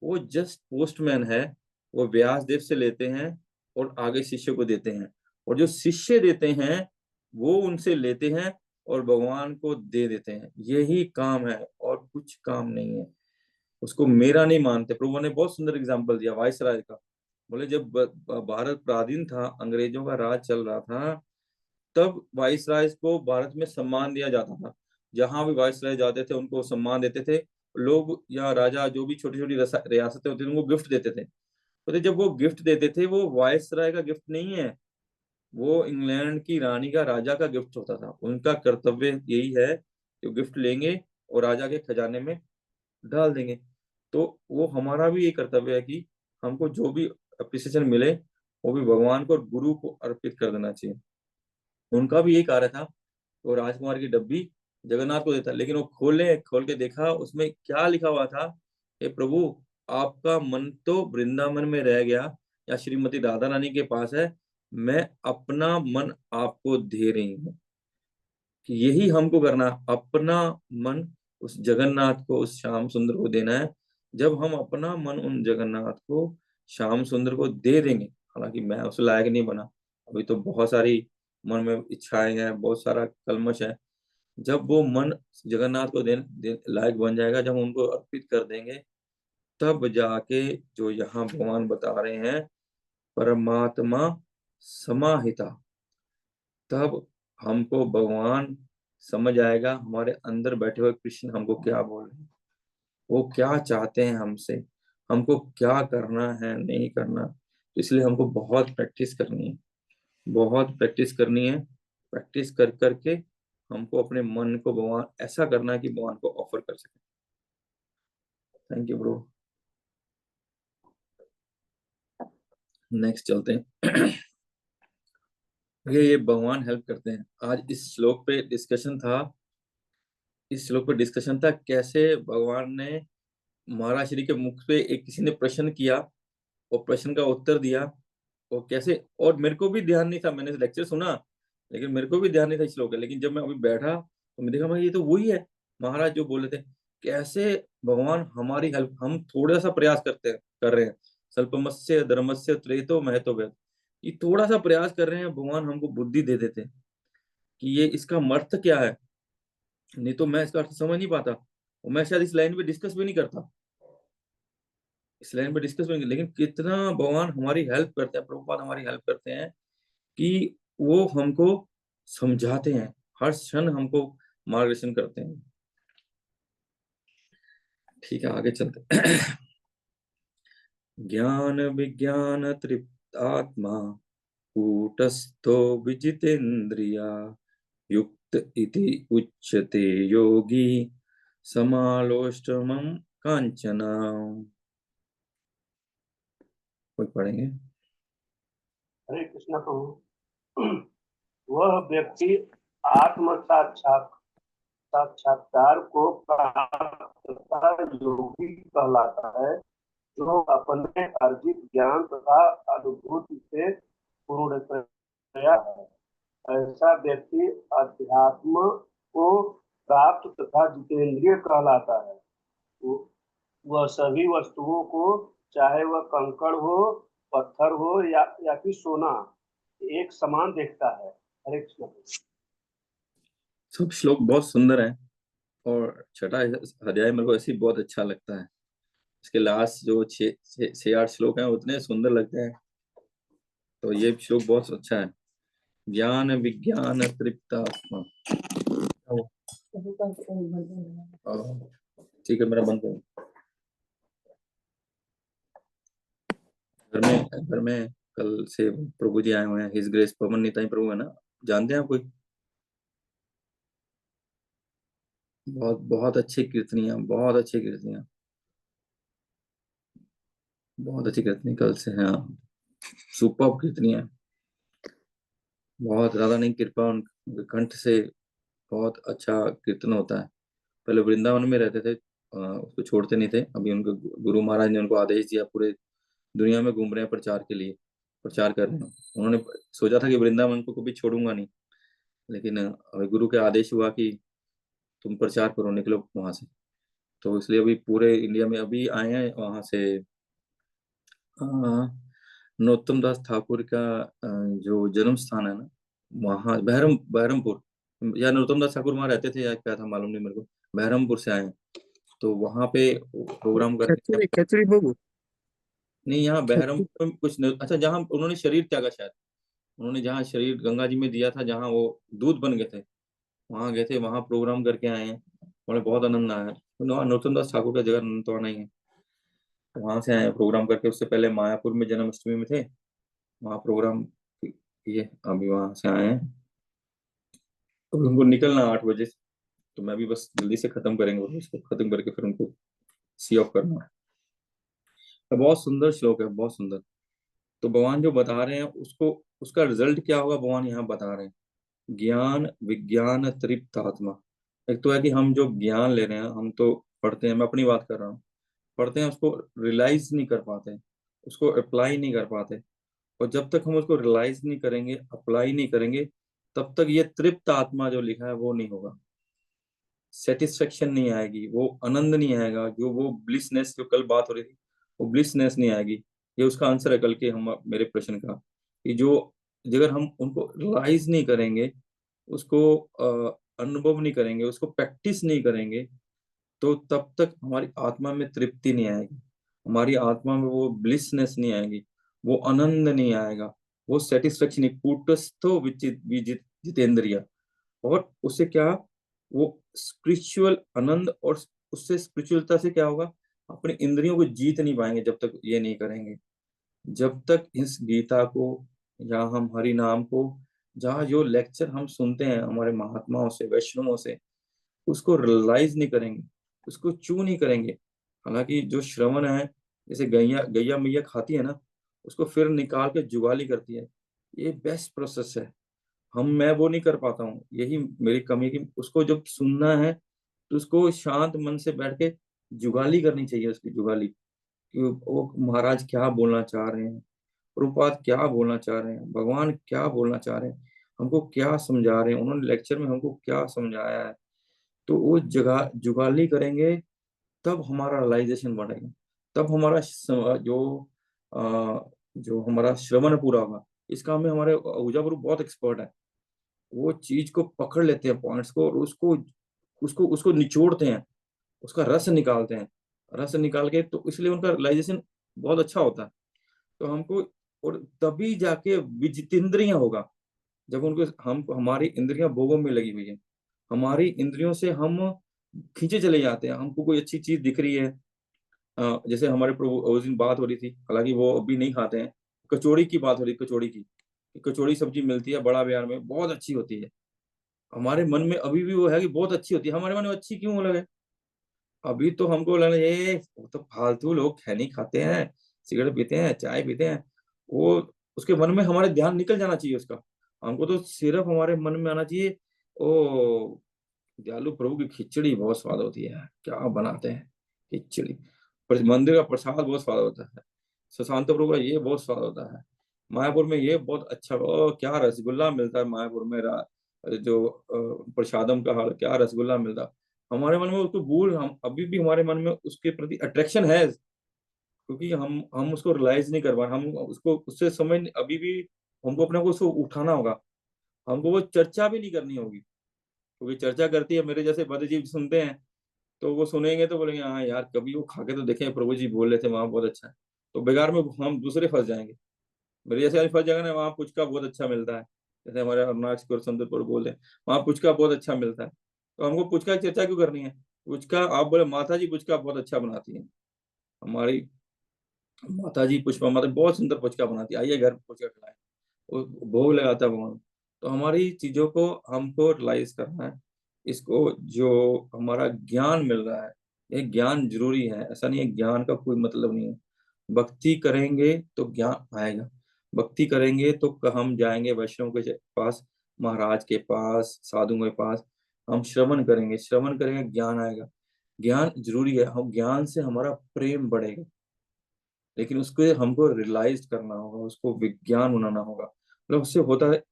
वो जस्ट पोस्टमैन है, वो व्यास देव से लेते हैं और आगे शिष्य को देते हैं, और जो शिष्य देते हैं वो उनसे लेते हैं और भगवान को दे देते हैं। यही काम है और कुछ काम नहीं है। उसको मेरा नहीं मानते। प्रभु ने बहुत सुंदर एग्जाम्पल दिया वायसराय का। बोले जब भारत पराधीन था, अंग्रेजों का राज चल रहा था, तब वायसराय को भारत में सम्मान दिया जाता था। जहां भी वायसराय जाते थे उनको सम्मान देते थे लोग, या राजा जो भी छोटी छोटी रियासतें होती थी उनको गिफ्ट देते थे। तो जब वो गिफ्ट देते थे, वो वायसराय का गिफ्ट नहीं है, वो इंग्लैंड की रानी का, राजा का गिफ्ट होता था। उनका कर्तव्य यही है कि वो गिफ्ट लेंगे और राजा के खजाने में डाल देंगे। तो वो हमारा भी ये कर्तव्य है कि हमको जो भी अप्रिसिएशन मिले, वो भी भगवान को और गुरु को अर्पित कर देना चाहिए। उनका भी यही कार्य था। वो राजकुमार की डब्बी जगन्नाथ को देता, लेकिन वो खोल के देखा, उसमें क्या लिखा हुआ था, हे प्रभु, आपका मन तो वृंदावन में रह गया, या श्रीमती राधा रानी के पास है, मैं अपना मन आपको दे रही हूँ। कि यही हमको करना, अपना मन उस जगन्नाथ को, उस श्याम सुंदर को देना है। जब हम अपना मन उन जगन्नाथ को, श्याम सुंदर को दे देंगे, हालांकि मैं उस लायक नहीं बना, अभी तो बहुत सारी मन में इच्छाएं हैं, बहुत सारा कलमश है। जब वो मन जगन्नाथ को लायक बन जाएगा, जब हम उनको अर्पित कर देंगे, तब जाके जो यहाँ भगवान बता रहे हैं, परमात्मा समाहिता, तब हमको भगवान समझ आएगा, हमारे अंदर बैठे हुए कृष्ण हमको क्या बोल रहे हैं, वो क्या चाहते हैं हमसे, हमको क्या करना है नहीं करना। तो इसलिए हमको बहुत प्रैक्टिस करनी है, बहुत प्रैक्टिस करनी है। प्रैक्टिस कर करके हमको अपने मन को भगवान ऐसा करना है कि भगवान को ऑफर कर सके। Thank you bro. नेक्स्ट चलते हैं। ये भगवान हेल्प करते हैं। आज इस श्लोक पे डिस्कशन था, इस श्लोक पे डिस्कशन था कैसे भगवान ने महाराज श्री के मुख पे एक किसी ने प्रश्न किया और प्रश्न का उत्तर दिया, और कैसे, और मेरे को भी ध्यान नहीं था, मैंने लेक्चर सुना लेकिन मेरे को भी ध्यान नहीं था इस श्लोक का। लेकिन जब मैं अभी बैठा तो मैं देखा, मैं ये तो वही है महाराज जो बोले थे। कैसे भगवान हमारी हेल्प, हम थोड़ा सा प्रयास कर रहे हैं, स्वल्पमस्य धर्मस्य त्रेतो महतो वेद, ये थोड़ा सा प्रयास कर रहे हैं, भगवान हमको बुद्धि दे देते हैं कि ये इसका अर्थ क्या है। नहीं तो मैं इसका अर्थ समझ नहीं पाता, और मैं शायद इस लाइन पे डिस्कस भी नहीं करता, इस लाइन पे डिस्कस भी नहीं। लेकिन कितना भगवान हमारी हेल्प करते हैं, प्रभुपाद हमारी हेल्प करते हैं कि वो हमको समझाते हैं, हर क्षण हमको मार्गदर्शन करते हैं। ठीक है, आगे चलते हैं। ज्ञान विज्ञान तृप्त आत्मा, कूटस्थो विजितेन्द्रिया, युक्त इति उच्यते योगी, समालोष्टमं कांचना। कोई पढ़ेंगे? हरे कृष्ण प्रभु। वह व्यक्ति आत्म साक्षात्कार को प्राप्त तथा योगी कहलाता है, जो अपने अर्जित ज्ञान तथा अनुभूति से पूर्णतया है। ऐसा व्यक्ति अध्यात्म को प्राप्त तथा जितेंद्रिय कहलाता है। वह सभी वस्तुओं को, चाहे वह कंकड़ हो, पत्थर हो या फिर सोना, एक समान देखता है। हरे कृष्ण। सब श्लोक बहुत सुंदर है, और छठा अध्याय मेरे को ऐसे ही बहुत अच्छा लगता है। इसके लास्ट जो छह आठ श्लोक हैं उतने सुंदर लगते हैं। तो ये श्लोक बहुत अच्छा है। ज्ञान विज्ञान तृप्तात्मा। ठीक है, मेरा बंद करो। घर में कल से प्रभु जी आए हुए हैं। हिज ग्रेस पवन निताई प्रभु है ना, जानते हैं आप कोई? बहुत बहुत अच्छे कीर्तनिया, बहुत अच्छे कीर्तनिया, बहुत अच्छी कीर्तनी कल से हैं। सुपर कीर्तनिया, बहुत ज्यादा नहीं, कृपा उनके कंठ से बहुत अच्छा कीर्तन होता है। पहले वृंदावन में रहते थे, उसको छोड़ते नहीं थे। अभी उनके गुरु महाराज ने उनको आदेश दिया, पूरे दुनिया में घूम रहे हैं प्रचार के लिए, प्रचार कर रहे हैं। उन्होंने सोचा था कि वृंदावन को कभी छोड़ूंगा नहीं, लेकिन अभी गुरु के आदेश हुआ कि तुम प्रचार करो, निकलो वहां से। तो इसलिए अभी पूरे इंडिया में अभी आए हैं वहां से। नरोत्तम दास ठाकुर का जो जन्म स्थान है ना, वहाँ बहरमपुर, या नरोत्तम दास ठाकुर वहाँ रहते थे या क्या था मालूम नहीं मेरे को। बहरमपुर से आए हैं, तो वहाँ पे प्रोग्राम करके। खिचड़ी खिचड़ी भोग। नहीं, यहाँ खिचड़ी। बहरमपुर में कुछ नहीं, अच्छा जहाँ उन्होंने शरीर त्यागा शायद, उन्होंने जहाँ शरीर गंगा जी में दिया था, जहाँ वो दूध बन गए थे, वहां गए थे, वहां प्रोग्राम करके आए हैं। उन्हें बहुत आनंद आया है। नरोत्तम दास ठाकुर का जगह आनंद तो आना ही है। वहां से आए हैं प्रोग्राम करके। उससे पहले मायापुर में जन्माष्टमी में थे, वहाँ प्रोग्राम किए, अभी वहां से आए हैं। तो उनको निकलना 8 बजे, तो मैं भी बस जल्दी से खत्म करेंगे और उसको खत्म करके फिर उनको सी ऑफ करना है। तो बहुत सुंदर श्लोक है, बहुत सुंदर। तो भगवान जो बता रहे हैं उसको, उसका रिजल्ट क्या होगा भगवान यहाँ बता रहे हैं। ज्ञान विज्ञान तृप्त आत्मा। एक तो है कि हम जो ज्ञान ले रहे हैं, हम तो पढ़ते हैं, मैं अपनी बात कर रहा हूँ, पढ़ते हैं, उसको रियलाइज नहीं कर पाते, उसको अप्लाई नहीं कर पाते। और जब तक हम उसको रियलाइज नहीं करेंगे, अप्लाई नहीं करेंगे, तब तक ये तृप्त आत्मा जो लिखा है वो नहीं होगा। सेटिस्फेक्शन नहीं आएगी, वो आनंद नहीं आएगा, जो वो ब्लिसनेस जो कल बात हो रही थी, वो ब्लिसनेस नहीं आएगी। ये उसका आंसर है कल के हम मेरे प्रश्न का, कि जो अगर हम उनको रियलाइज नहीं करेंगे, उसको अनुभव नहीं करेंगे, उसको प्रैक्टिस नहीं करेंगे, तो तब तक हमारी आत्मा में तृप्ति नहीं आएगी, हमारी आत्मा में वो ब्लिसनेस नहीं आएगी, वो आनंद नहीं आएगा, वो सेटिस्फेक्शन नहीं, कूटस्थो जितेंद्रिय। और उससे क्या, वो स्पिरिचुअल आनंद, और उससे स्पिरिचुअलता से क्या होगा, अपनी इंद्रियों को जीत नहीं पाएंगे जब तक ये नहीं करेंगे। जब तक इस गीता को, या हम हरि नाम को, जहाँ जो लेक्चर हम सुनते हैं हमारे महात्माओं से, वैष्णवों से, उसको रियलाइज नहीं करेंगे, उसको चू नहीं करेंगे। हालांकि जो श्रवण है, जैसे गैया गैया मैया खाती है ना, उसको फिर निकाल के जुगाली करती है, ये बेस्ट प्रोसेस है। मैं वो नहीं कर पाता हूँ, यही मेरी कमी है कि उसको जब सुनना है तो उसको शांत मन से बैठ के जुगाली करनी चाहिए, उसकी जुगाली, कि वो महाराज क्या बोलना चाह रहे हैं, प्रभुपाद क्या बोलना चाह रहे हैं, भगवान क्या बोलना चाह रहे हैं, हमको क्या समझा रहे हैं, उन्होंने लेक्चर में हमको क्या समझाया है। तो वो जगह जुगाली करेंगे, तब हमारा रियलाइजेशन बढ़ेगा, तब हमारा जो हमारा श्रवण पूरा होगा। इस काम में हमारे ऊर्जा गुरु बहुत एक्सपर्ट है। वो चीज को पकड़ लेते हैं, पॉइंट्स को, और उसको उसको उसको निचोड़ते हैं, उसका रस निकालते हैं, रस निकाल के, तो इसलिए उनका रियलाइजेशन बहुत अच्छा होता है। तो हमको, और तभी जाके विजितेंद्रिय होगा, जब उनको हम हमारी इंद्रियां भोगों में लगी हुई है, हमारी इंद्रियों से हम खींचे चले जाते हैं। हमको कोई अच्छी चीज दिख रही है, जैसे हमारे प्रभु उस दिन बात हो रही थी, हालांकि वो अभी नहीं खाते हैं, कचौड़ी की बात हो रही, कचौड़ी की, कचौड़ी सब्जी मिलती है बड़ा बिहार में, बहुत अच्छी होती है। हमारे मन में अभी भी वो है कि बहुत अच्छी होती है, हमारे मन में अच्छी क्यों लगे? अभी तो हमको लगा ये वो तो फालतू लोग खैनी खाते हैं, सिगरेट पीते हैं, चाय पीते हैं, वो उसके मन में हमारे ध्यान निकल जाना चाहिए उसका। हमको तो सिर्फ हमारे मन में आना चाहिए, ओ दयालु प्रभु की खिचड़ी बहुत स्वाद होती है, क्या बनाते हैं खिचड़ी। पर मंदिर का प्रसाद बहुत स्वाद होता है, सुशांत प्रभु का ये बहुत स्वाद होता है। मायापुर में ये बहुत अच्छा, क्या रसगुल्ला मिलता है मायापुर में, जो प्रसादम का हाल, क्या रसगुल्ला मिलता है। हमारे मन में उसको भूल, हम अभी भी हमारे मन में उसके प्रति अट्रैक्शन है, क्योंकि हम उसको रियलाइज नहीं कर पा रहे, हम उसको उससे समय अभी भी, हमको अपने को उसको उठाना होगा, हमको वो चर्चा भी नहीं करनी होगी। क्योंकि चर्चा करती है, मेरे जैसे बद्धजीव सुनते हैं, तो वो सुनेंगे तो बोलेंगे हाँ यार कभी वो खा के तो देखें, प्रभु जी बोल रहे थे वहां बहुत अच्छा है। तो बेकार में हम दूसरे फंस जाएंगे। मेरे जैसे फंस जाएगा ना, वहाँ पुचका बहुत अच्छा मिलता है, जैसे हमारे अरुणाचल गौरचंद्रपुर बोल रहे हैं, वहाँ पुचका बहुत अच्छा मिलता है। तो हमको पुचका की चर्चा क्यों करनी है? पुचका आप बोले माता जी पुचका बहुत अच्छा बनाती है, हमारी माता जी पुष्पा माता बहुत सुंदर पुचका बनाती है, आइए घर पे पुचका खिलाएं, वो भोग लगाता है भगवान। तो हमारी चीजों को हमको रियलाइज करना है, इसको जो हमारा ज्ञान मिल रहा है, ये ज्ञान जरूरी है, ऐसा नहीं है ज्ञान का कोई मतलब नहीं है। भक्ति करेंगे तो ज्ञान आएगा, भक्ति करेंगे तो हम जाएंगे वैष्णव के पास, महाराज के पास, साधुओं के पास, हम श्रवण करेंगे, श्रवण करेंगे ज्ञान आएगा। ज्ञान जरूरी है, हम ज्ञान से हमारा प्रेम बढ़ेगा, लेकिन उसको हमको रियलाइज करना होगा, उसको विज्ञान बनाना होगा। मतलब उससे होता है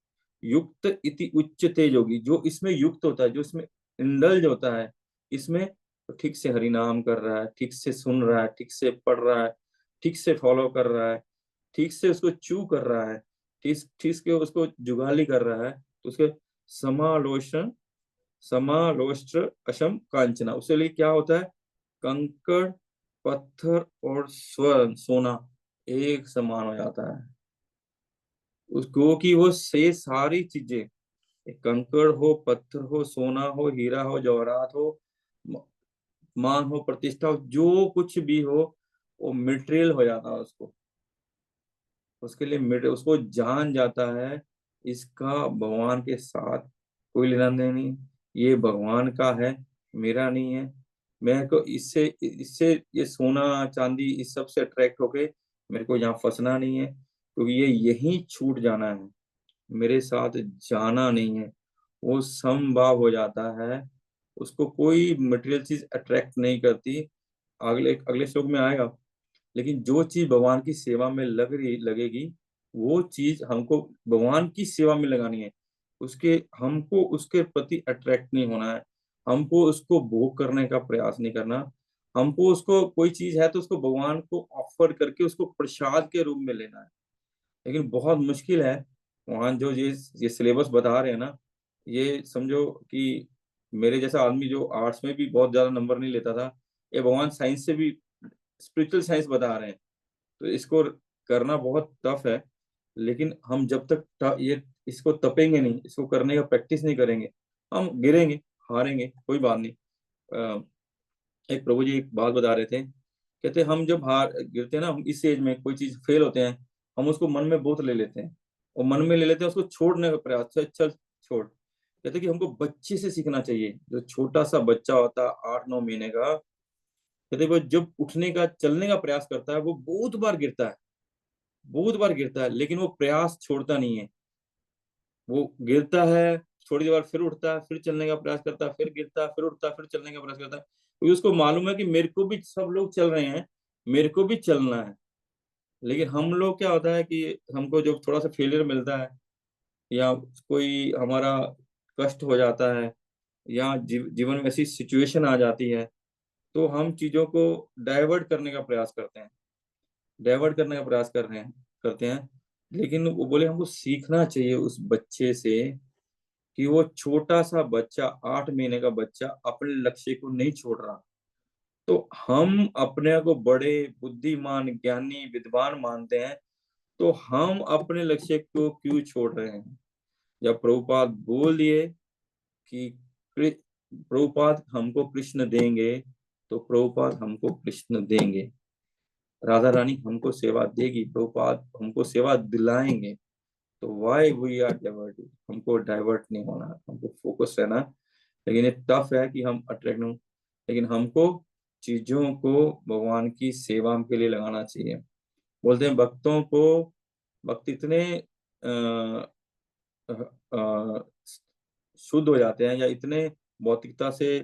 युक्त इति उच्चते योगी, जो इसमें युक्त होता है, जो इसमें इंडल्ज होता है, इसमें तो ठीक से हरि नाम कर रहा है, ठीक से सुन रहा है, ठीक से पढ़ रहा है, ठीक से फॉलो कर रहा है, ठीक से उसको चू कर रहा है, ठीक ठीक से उसको जुगाली कर रहा है, तो उसके समालोचन समालोष्ट्र अशम कांचना, उसके लिए क्या होता है? कंकड़, पत्थर और स्वर्ण सोना एक समान हो जाता है उसको, कि वो से सारी चीजें, कंकड़ हो, पत्थर हो, सोना हो, हीरा हो, जवाहरात हो, म- मान हो, प्रतिष्ठा हो, जो कुछ भी हो, वो मटेरियल हो जाता है उसको, उसके लिए उसको जान जाता है, इसका भगवान के साथ कोई लेना देना नहीं, ये भगवान का है, मेरा नहीं है। मैं को इससे इससे ये सोना चांदी इस सब से अट्रैक्ट होके मेरे को यहाँ फंसना नहीं है, क्योंकि ये यहीं छूट जाना है, मेरे साथ जाना नहीं है। वो समभाव हो जाता है, उसको कोई मटेरियल चीज अट्रैक्ट नहीं करती। अगले अगले श्लोक में आएगा, लेकिन जो चीज भगवान की सेवा में लगेगी, वो चीज हमको भगवान की सेवा में लगानी है, उसके हमको उसके प्रति अट्रैक्ट नहीं होना है, हमको उसको भोग करने का प्रयास नहीं करना। हमको उसको कोई चीज है तो उसको भगवान को ऑफर करके उसको प्रसाद के रूप में लेना है। लेकिन बहुत मुश्किल है, वहाँ जो ये सिलेबस बता रहे हैं ना, ये समझो कि मेरे जैसा आदमी जो आर्ट्स में भी बहुत ज्यादा नंबर नहीं लेता था, ये भगवान साइंस से भी स्पिरिचुअल साइंस बता रहे हैं, तो इसको करना बहुत टफ है। लेकिन हम जब तक ये इसको तपेंगे नहीं, इसको करने का प्रैक्टिस नहीं करेंगे, हम गिरेंगे, हारेंगे, कोई बात नहीं। एक प्रभु जी एक बात बता रहे थे, कहते हम जब हार गिरते हैं ना, हम इस एज में कोई चीज फेल होते हैं, हम उसको मन में बहुत ले लेते हैं, और मन में ले लेते हैं, उसको छोड़ने का प्रयास, चल चल छोड़। कहते कि हमको बच्चे से सीखना चाहिए, जो छोटा सा बच्चा होता है 8-9 महीने का, कहते वो जब उठने का चलने का प्रयास करता है, वो बहुत बार गिरता है, बहुत बार गिरता है, लेकिन वो प्रयास छोड़ता नहीं है। वो गिरता है, थोड़ी देर बाद फिर उठता है, फिर चलने का प्रयास करता है, फिर गिरता है, फिर उठता है, फिर चलने का प्रयास करता है, क्योंकि उसको मालूम है कि मेरे को भी सब लोग चल रहे हैं, मेरे को भी चलना है। लेकिन हम लोग क्या होता है कि हमको जब थोड़ा सा फेलियर मिलता है, या कोई हमारा कष्ट हो जाता है, या जीवन में ऐसी सिचुएशन आ जाती है, तो हम चीजों को डाइवर्ट करने का प्रयास करते हैं, डाइवर्ट करने का प्रयास कर रहे हैं करते हैं। लेकिन वो बोले हमको सीखना चाहिए उस बच्चे से, कि वो छोटा सा बच्चा, 8 महीने का बच्चा अपने लक्ष्य को नहीं छोड़ रहा, तो हम अपने को बड़े बुद्धिमान, ज्ञानी, विद्वान मानते हैं, तो हम अपने लक्ष्य को क्यों छोड़ रहे हैं? जब प्रभुपाद बोल दिए कि प्रभुपाद हमको कृष्ण देंगे, तो प्रभुपाद हमको कृष्ण देंगे, राधा रानी हमको सेवा देगी, प्रभुपाद हमको सेवा दिलाएंगे। तो वाई वी आर डाइवर्ट, हमको डाइवर्ट नहीं होना, हमको फोकस रहना। लेकिन ये टफ है कि हम अट्रैक्ट नहीं, लेकिन हमको चीजों को भगवान की सेवा के लिए लगाना चाहिए। बोलते हैं भक्तों को, भक्त इतने अ, अ, शुद्ध हो जाते हैं, या इतने भौतिकता से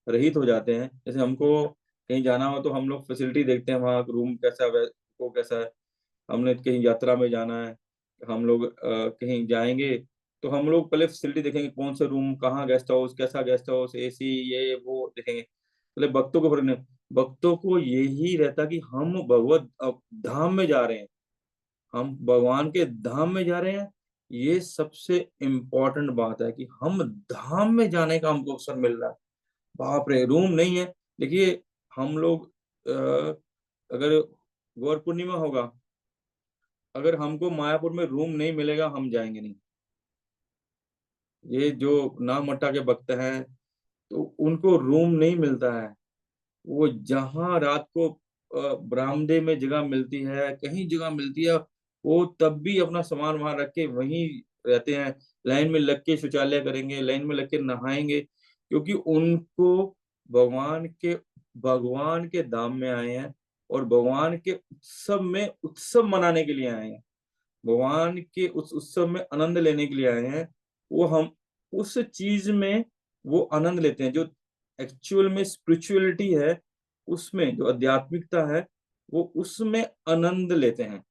रहित हो जाते हैं। जैसे हमको कहीं जाना हो तो हम लोग फैसिलिटी देखते हैं, वहाँ रूम कैसा है, वो कैसा है। हमने कहीं यात्रा में जाना है, हम लोग कहीं जाएंगे तो हम लोग पहले फैसिलिटी देखेंगे, कौन सा रूम, कहाँ गेस्ट हाउस, कैसा गेस्ट हाउस, एसी, ये वो देखेंगे। पहले भक्तों को फर्क नहीं, भक्तों को यही रहता कि हम भगवत धाम में जा रहे हैं, हम भगवान के धाम में जा रहे हैं। ये सबसे इम्पोर्टेंट बात है कि हम धाम में जाने का हमको अवसर मिल रहा है। बाप रे, रूम नहीं है। देखिए, हम लोग अगर गौर पूर्णिमा होगा, अगर हमको मायापुर में रूम नहीं मिलेगा हम जाएंगे नहीं। ये जो नाम मट्टा के भक्त हैं तो उनको रूम नहीं मिलता है। वो जहां रात को बरामदे में जगह मिलती है, कहीं जगह मिलती है, वो तब भी अपना सामान वहां रख के वहीं रहते हैं। लाइन में लग के शौचालय करेंगे, लाइन में लग के नहाएंगे, क्योंकि उनको भगवान के भगवान के धाम में आए हैं और भगवान के उत्सव में उत्सव मनाने के लिए आए हैं, भगवान के उस उत्सव में आनंद लेने के लिए आए हैं। वो हम उस चीज में वो आनंद लेते हैं जो एक्चुअल में स्पिरिचुअलिटी है, उसमें जो आध्यात्मिकता है वो उसमें आनंद लेते हैं।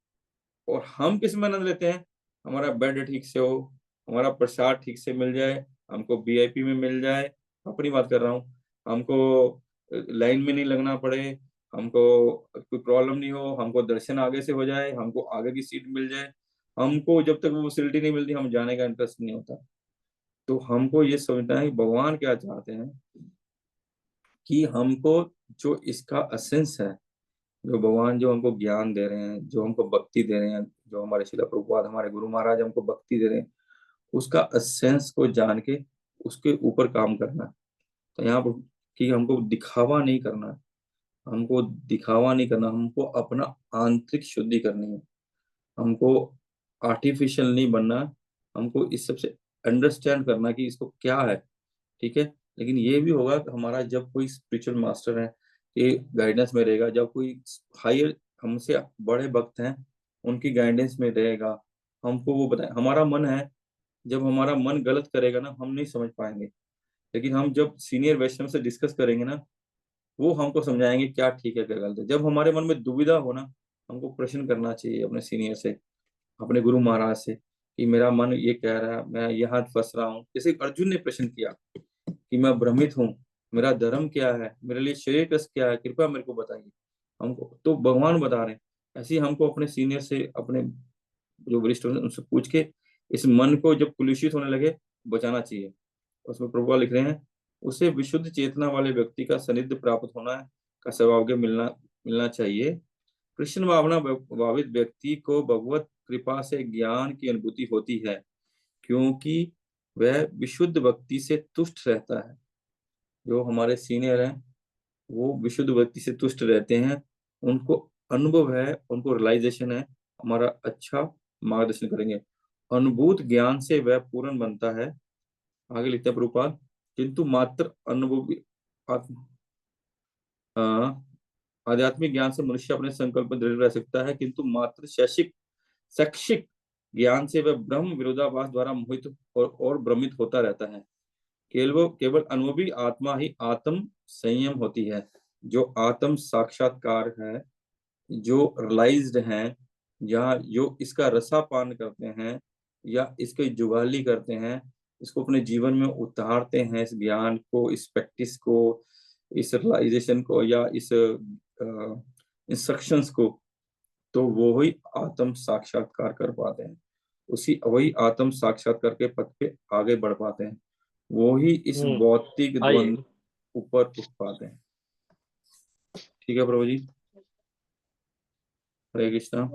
और हम किस में आनंद लेते हैं? हमारा बेड ठीक से हो, हमारा प्रसाद ठीक से मिल जाए, हमको वीआईपी में मिल जाए, अपनी बात कर रहा हूँ, हमको लाइन में नहीं लगना पड़े, हमको कोई प्रॉब्लम नहीं हो, हमको दर्शन आगे से हो जाए, हमको आगे की सीट मिल जाए। हमको जब तक वो फैसिलिटी नहीं मिलती हम जाने का इंटरेस्ट नहीं होता। तो हमको ये समझना है कि भगवान क्या चाहते हैं, कि हमको जो इसका एसेंस है, जो भगवान जो हमको ज्ञान दे रहे हैं, जो हमको भक्ति दे रहे हैं, जो हमारे शिला प्रभुपाद हमारे गुरु महाराज हमको भक्ति दे रहे हैं, उसका एसेंस को जान के उसके ऊपर काम करना है। तो यहाँ पर कि हमको दिखावा नहीं करना है, हमको दिखावा नहीं करना, हमको अपना आंतरिक शुद्धि करनी है, हमको आर्टिफिशियल नहीं बनना, हमको इस सबसे अंडरस्टैंड करना कि इसको क्या है। ठीक है, लेकिन ये भी होगा कि हमारा जब कोई स्पिरिचुअल मास्टर है ये गाइडेंस में रहेगा, जब कोई हायर हमसे बड़े भक्त हैं उनकी गाइडेंस में रहेगा, हमको वो बताए। हमारा मन है, जब हमारा मन गलत करेगा ना हम नहीं समझ पाएंगे, लेकिन हम जब सीनियर वैष्णव से डिस्कस करेंगे ना वो हमको समझाएंगे क्या ठीक है क्या गलत है। जब हमारे मन में दुविधा हो ना, हमको प्रश्न करना चाहिए अपने सीनियर से, अपने गुरु महाराज से, कि मेरा मन ये कह रहा है, मैं यहाँ फंस रहा हूँ। जैसे अर्जुन ने प्रश्न किया कि मैं भ्रमित हूँ, मेरा धर्म क्या है, मेरे लिए श्रेय कस क्या है, कृपया मेरे को बताइए। हमको तो भगवान बता रहे हैं। ऐसे ही हमको अपने सीनियर से, अपने जो वरिष्ठ हैं उनसे पूछ के इस मन को जब कुलुषित होने लगे बचाना चाहिए। उसमें प्रभुपाद लिख रहे हैं, उसे विशुद्ध चेतना वाले व्यक्ति का सानिध्य प्राप्त होना का सौभाग्य मिलना मिलना चाहिए। कृष्ण भावना भावित व्यक्ति को भगवत कृपा से ज्ञान की अनुभूति होती है, क्योंकि वह विशुद्ध भक्ति से तुष्ट रहता है। जो हमारे सीनियर हैं वो विशुद्ध भक्ति से तुष्ट रहते हैं, उनको अनुभव है, उनको रियलाइजेशन है, हमारा अच्छा मार्गदर्शन करेंगे। अनुभूत ज्ञान से वह पूर्ण बनता है। आगे लिखते हैं प्रभुपाद, किंतु मात्र अनुभवी आध्यात्मिक ज्ञान से मनुष्य अपने संकल्प में दृढ़ रह सकता है, किंतु मात्र शैक्षिक ज्ञान से वह ब्रह्म विरोधाभास द्वारा मोहित और भ्रमित होता रहता है। केवल केवल अनुभवी आत्मा ही आत्म संयम होती है। जो आत्म साक्षात्कार है, जो रियलाइज्ड हैं, या जो इसका रसापान करते हैं या इसके जुगाली करते हैं, इसको अपने जीवन में उतारते हैं, इस ज्ञान को, इस प्रैक्टिस को, इस रियलाइजेशन को या इस इंस्ट्रक्शंस को, तो वो ही आत्म साक्षात्कार कर पाते हैं। उसी वही आत्म साक्षात्कार के पथ पे आगे बढ़ पाते हैं, वो ही इस भौतिक आइए। द्वंद ऊपर उठ पाते हैं। ठीक है प्रभु जी, हरे कृष्णा।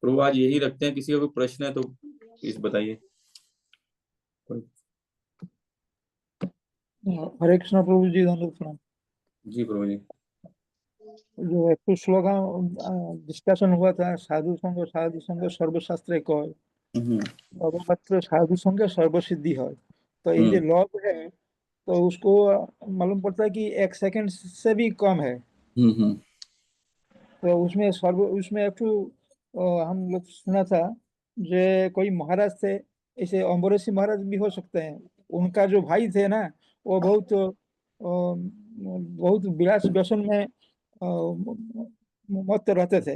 प्रभु आज यही रखते हैं, किसी का कोई प्रश्न है तो प्लीज बताइए। हरे कृष्णा प्रभु जी, धन्यवाद प्रणाम। जी प्रभु जी। जो एक श्लोक डिस्कशन हुआ था, साधु संग सर्वशास्त्र कय, मात्र साधु संग सर्वसिद्धि है। तो ये जो लॉग है तो उसको मालूम पड़ता है कि 1 सेकंड से भी कम है। तो उसमें एक हम लोग सुना था जो कोई महाराज थे, ऐसे अम्बरीशी महाराज भी हो सकते हैं, उनका जो भाई थे ना, वो बहुत विलास व्यसन में मत रहते थे।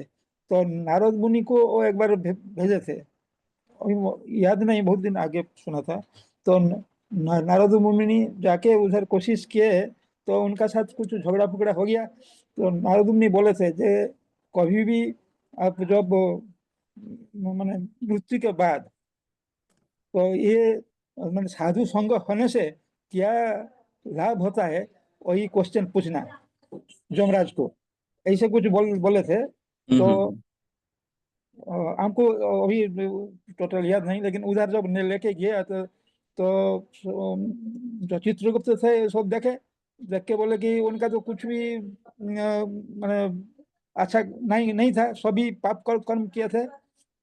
तो नारद मुनि को वो एक बार भेजे थे, अभी याद नहीं, बहुत दिन आगे सुना था। तो नारद मुनि जाके उधर कोशिश किए, तो उनका साथ कुछ झगड़ा फगड़ा हो गया। तो नारद मुनि बोले थे जे कभी भी आप जब मैंने मृत्यु के बाद, तो ये मैंने साधु संग होने से क्या लाभ होता है, वही क्वेश्चन पूछना जमराज को, ऐसे कुछ बोले थे। तो हमको अभी टोटल याद नहीं, लेकिन उधर जब लेके गया तो जो चित्रगुप्त थे सब देख के बोले कि उनका तो कुछ भी मैंने अच्छा नहीं नहीं था, सभी पाप कर्म किए थे।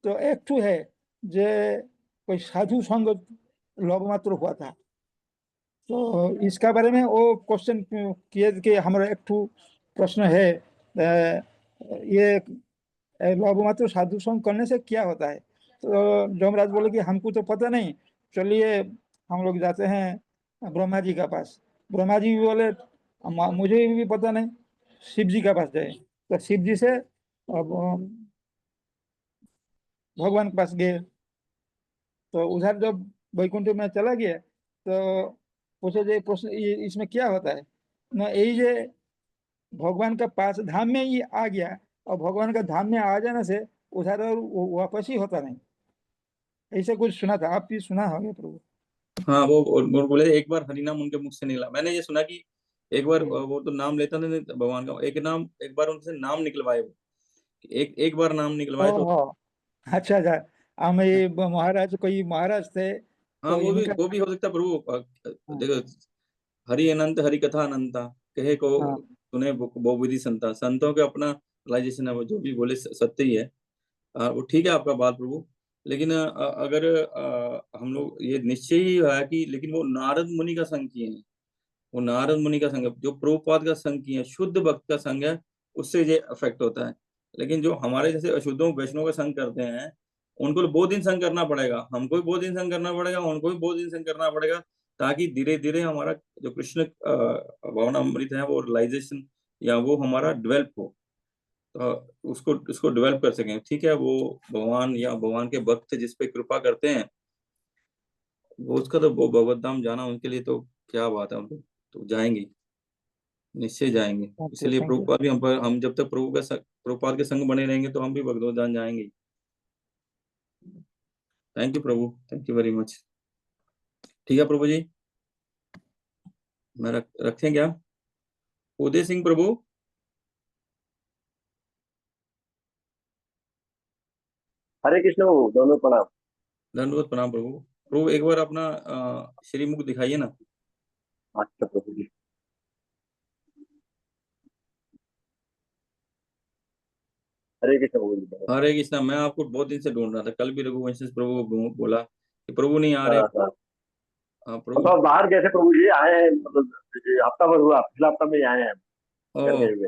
तो एक ठू है जे कोई साधु संग लोभ मात्र हुआ था। तो इसका बारे में वो क्वेश्चन किए कि हमारा एक ठू प्रश्न है, ये लोभ मात्र साधु संग करने से क्या होता है। तो जमराज बोले कि हमको तो पता नहीं, चलिए हम लोग जाते हैं ब्रह्मा जी का पास। ब्रह्मा जी भी बोले मुझे भी पता नहीं, शिव जी का पास जाए। तो शिव जी से अब भगवान के पास गए। तो उधर जब वैकुंठ में चला गया, तो पूछे जे प्रश्न इसमें क्या होता है ना, यही जे भगवान का पास धाम में ही आ गया, और भगवान का धाम में आ जाने से उधर और वापस ही होता नहीं, ऐसे कुछ सुना था। आप भी सुना होगा प्रभु? हाँ, वो बोले एक बार हरिनाम उनके मुख से निकला। मैंने ये सुना कि एक बार जी। वो तो नाम लेता था भगवान का, एक बार उनसे नाम निकलवाए वो, एक एक बार नाम निकलवाए तो। ओहो, अच्छा अच्छा। हम ये महाराज, कोई महाराज थे हाँ, तो इनका। वो भी हो सकता है प्रभु। हाँ देखो, हरि अनंत हरि कथा अनंता, कहे को हाँ तूने वो विधि संता, संतों के अपना रियलाइजेशन है, वो जो भी बोले सत्य ही है। वो ठीक है आपका बात प्रभु। लेकिन अगर हम लोग ये निश्चय ही है कि, लेकिन वो नारद मुनि का संग किए हैं, वो नारद मुनि का संग है, जो प्रभुपाद का संग किए हैं, शुद्ध भक्त का संग है, उससे ये अफेक्ट होता है। लेकिन जो हमारे जैसे अशुद्धों वैष्णव का संग करते हैं, उनको बहुत दिन संग करना पड़ेगा, हमको भी बहुत दिन संग करना पड़ेगा, उनको भी बहुत दिन संग करना पड़ेगा, ताकि धीरे धीरे हमारा जो कृष्ण भावनामृत है वो रियलाइजेशन या वो हमारा डेवलप हो, तो उसको उसको डेवलप कर सकें। ठीक है, वो भगवान या भगवान के भक्त जिस पे कृपा करते हैं, वो उसका तो वो भगवत धाम जाना उनके लिए तो क्या बात है, उनको तो जाएंगे, निश्चय जाएंगे। थैंक यू इसलिए थैंक यू। प्रभुपाद भी हम जब तक प्रभुपाद के संग बने रहेंगे, तो हम भी भगवत धाम जाएंगे। Thank you Prabhu, thank you very much. ठीक है प्रभु जी, मैं रखें क्या? उदय सिंह प्रभु। हरे कृष्ण प्रभु, दोनों प्रणाम। दंडवत प्रणाम प्रभु। प्रभु एक बार अपना श्रीमुख दिखाइए ना। अच्छा प्रभु जी। हरे कृष्ण प्रभु जी। हरे कृष्णा, मैं आपको बहुत दिन से ढूंढ रहा था, कल भी रघुवंश प्रभु को बोला कि प्रभु नहीं आ रहे। हाँ हाँ। प्रभु। तो बाहर गए थे प्रभु जी, आए हैं मतलब हफ्ता भर हुआ, पिछला हफ्ता में ही आए हैं घर ओ, गए हुए।